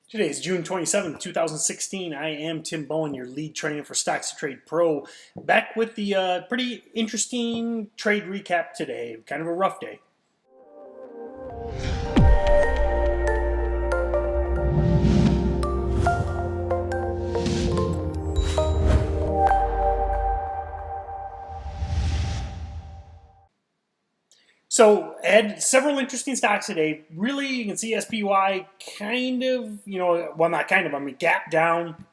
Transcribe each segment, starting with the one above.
Today is June 27th, 2016. I am Tim Bowen, your lead trainer for StocksToTrade Pro. Back with the pretty interesting trade recap today. Kind of a rough day. So, had several interesting stocks today. Really, you can see SPY kind of, well, not kind of, I mean, gap down.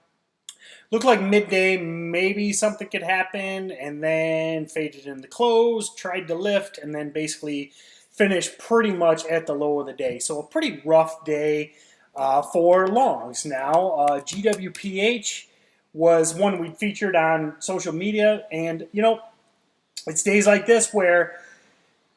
Looked like midday, maybe something could happen, and then faded in the close, tried to lift, and then basically finished pretty much at the low of the day. So a pretty rough day for longs. Now, GWPH was one we featured on social media, and it's days like this where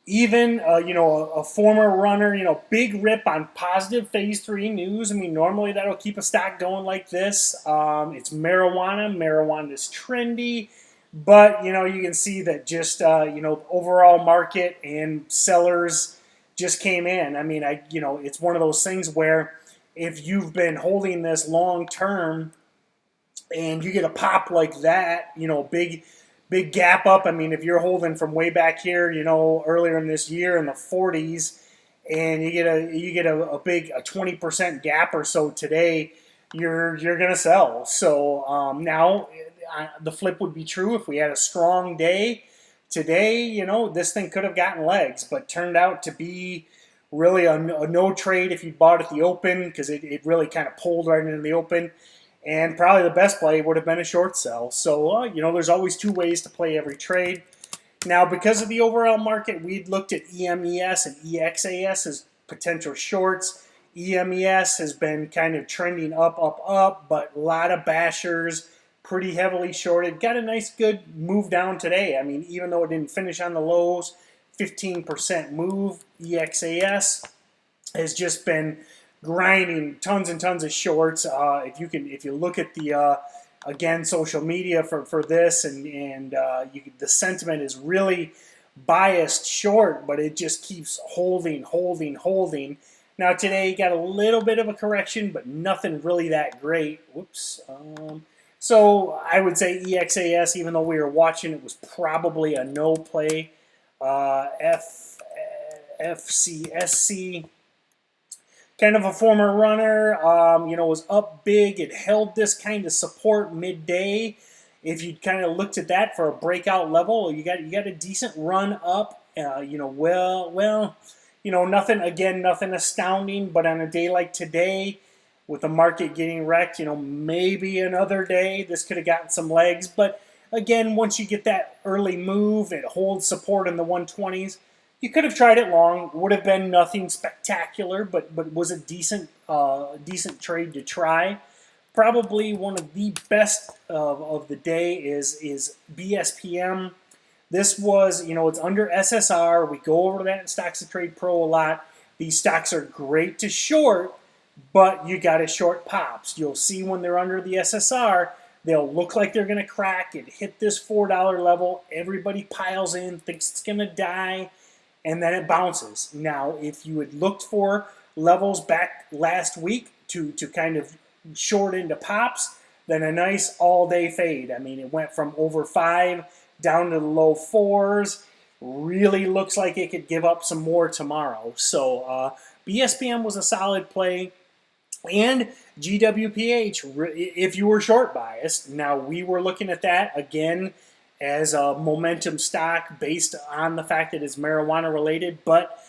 even a former runner, big rip on positive phase 3 news. I mean, normally that'll keep a stock going like this. It's marijuana is trendy, but you can see that just overall market and sellers just came in. I mean, it's one of those things where if you've been holding this long term and you get a pop like that, big gap up. I mean, if you're holding from way back here, earlier in this year in the 40s, and you get a big 20% gap or so today, you're gonna sell. So now the flip would be true if we had a strong day today. This thing could have gotten legs, but turned out to be really a no trade if you bought at the open, because it really kind of pulled right into the open. And probably the best play would have been a short sell. So, there's always two ways to play every trade. Now, because of the overall market, we'd looked at EMES and EXAS as potential shorts. EMES has been kind of trending up, but a lot of bashers, pretty heavily shorted. Got a nice good move down today. I mean, even though it didn't finish on the lows, 15% move. EXAS has just been grinding tons and tons of shorts. If you look at the again social media for this, and the sentiment is really biased short, but it just keeps holding. Now today got a little bit of a correction, but nothing really that great. Whoops. So I would say EXAS, even though we were watching, it was probably a no play. FCSC. Kind of a former runner, was up big. It held this kind of support midday. If you kind of looked at that for a breakout level, you got a decent run up. Nothing astounding. But on a day like today, with the market getting wrecked, maybe another day this could have gotten some legs. But again, once you get that early move, it holds support in the 120s. You could have tried it long. Would have been nothing spectacular, but was a decent trade to try. Probably one of the best of the day is BSPM. This was, it's under SSR. We go over that in StocksToTrade Pro a lot. These stocks are great to short, but you got to short pops. You'll see when they're under the SSR, they'll look like they're going to crack. It hit this $4 level. Everybody piles in, thinks it's going to die, and then it bounces. Now, if you had looked for levels back last week to kind of short into pops, then a nice all-day fade. I mean, it went from over 5 down to the low 4s. Really looks like it could give up some more tomorrow. So BSPM was a solid play. And GWPH, if you were short biased. Now, we were looking at that, again, as a momentum stock based on the fact that it's marijuana related, but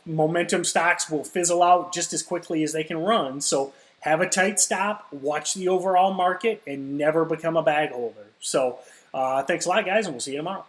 momentum stocks will fizzle out just as quickly as they can run. So have a tight stop, watch the overall market, and never become a bag holder. So thanks a lot, guys, and we'll see you tomorrow.